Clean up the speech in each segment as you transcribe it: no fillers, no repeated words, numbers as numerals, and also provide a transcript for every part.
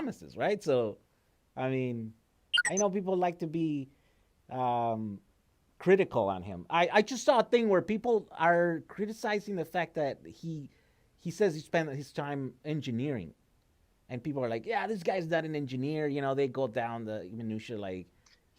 promises, right? So, I mean, I know people like to be um, critical on him. I just saw a thing where people are criticizing the fact that he says he spent his time engineering, and people are like, yeah, this guy's not an engineer. You know, they go down the minutia like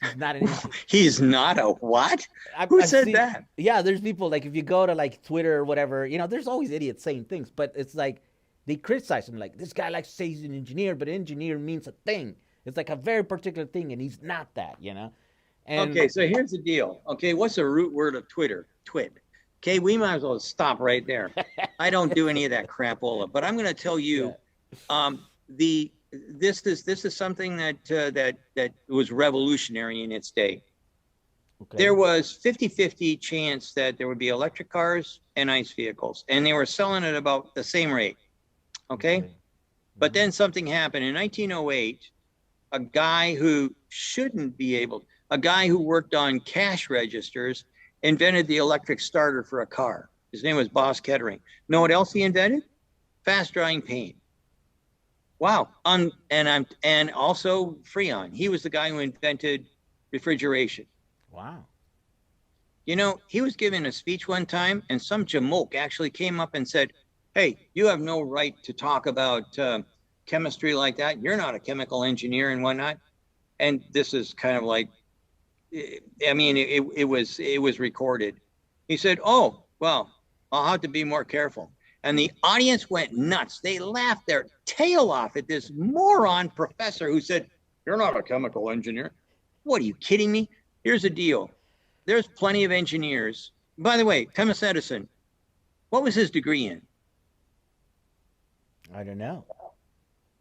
he's not an engineer. He's not a what? Who I've said seen, that? yeah, there's people like if you go to like Twitter or whatever, you know, there's always idiots saying things, but it's like they criticize him like this guy likes to say he's an engineer, but engineer means a thing. It's like a very particular thing, and he's not that, you know. And Okay, so here's the deal. Okay, what's the root word of Twitter? Twit. Okay, we might as well stop right there. I don't do any of that crapola, but I'm going to tell yeah, you, the this is something that was revolutionary in its day. okay, There was 50-50 chance that there would be electric cars and ICE vehicles, and they were selling at about the same rate. Okay, okay, but mm-hmm. then something happened in 1908. A guy who shouldn't be able, a guy who worked on cash registers, invented the electric starter for a car. His name was Boss Kettering. Know what else he invented? Fast drying paint. Wow. And also Freon. He was the guy who invented refrigeration. Wow, You know, he was giving a speech one time, and some jamoke actually came up and said, "Hey, you have no right to talk about chemistry like that. You're not a chemical engineer and whatnot." And this is kind of like, I mean, it was recorded. He said, "Oh, well, I'll have to be more careful." And the audience went nuts. They laughed their tail off at this moron professor who said, "You're not a chemical engineer." What, are you kidding me? Here's the deal. There's plenty of engineers. By the way, Thomas Edison, what was his degree in? I don't know.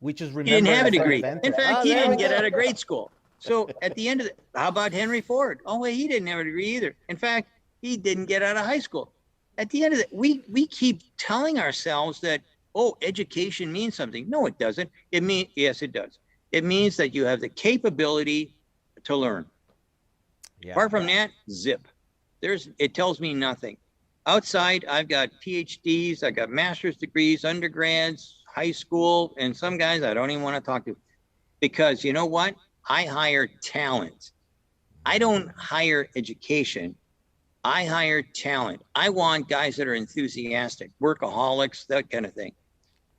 We just He didn't remember it have a as an degree. In inventor. fact, Oh, he there we didn't get go. out of grade school. So at the end of it, how about Henry Ford? Oh, wait, he didn't have a degree either. In fact, he didn't get out of high school. At the end of it, we keep telling ourselves that, oh, education means something. No, it doesn't. It means, yes, it does. It means that you have the capability to learn. Yeah, Apart from that, zip. It tells me nothing. Outside, I've got PhDs, I got master's degrees, undergrads, high school, and some guys I don't even want to talk to because you know what? I hire talent. I don't hire education. I hire talent. I want guys that are enthusiastic, workaholics, that kind of thing.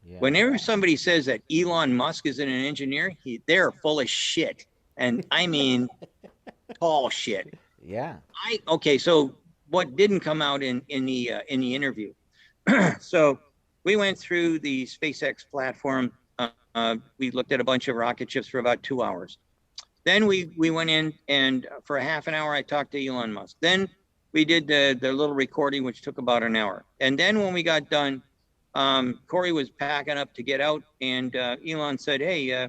yeah, Whenever somebody says that Elon Musk isn't an engineer, they're full of shit. And I mean, tall shit. yeah. Okay, so what didn't come out in the interview? So we went through the SpaceX platform. We looked at a bunch of rocket ships for about 2 hours. Then we went in and for a half an hour I talked to Elon Musk. Then we did the little recording which took about an hour. And then when we got done, Corey was packing up to get out, and Elon said, "Hey,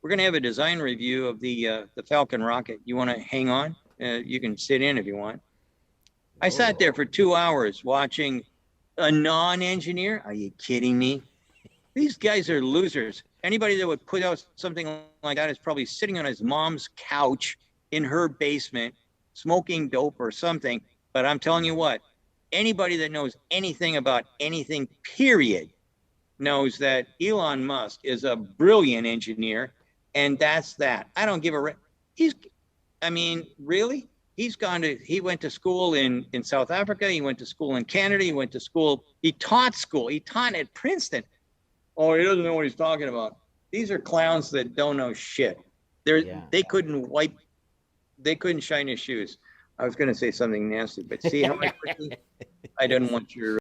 we're going to have a design review of the Falcon rocket. You want to hang on? You can sit in if you want." I sat Oh, there for 2 hours watching a non-engineer. Are you kidding me? These guys are losers. Anybody that would put out something like that is probably sitting on his mom's couch in her basement, smoking dope or something. But I'm telling you what, anybody that knows anything about anything, period, knows that Elon Musk is a brilliant engineer, and that's that. I don't give a he's I mean, really? He went to school in South Africa, he went to school in Canada, he taught at Princeton. Oh, he doesn't know what he's talking about. These are clowns that don't know shit. yeah. They couldn't wipe, they couldn't shine his shoes. I was going to say something nasty, but see how I didn't want your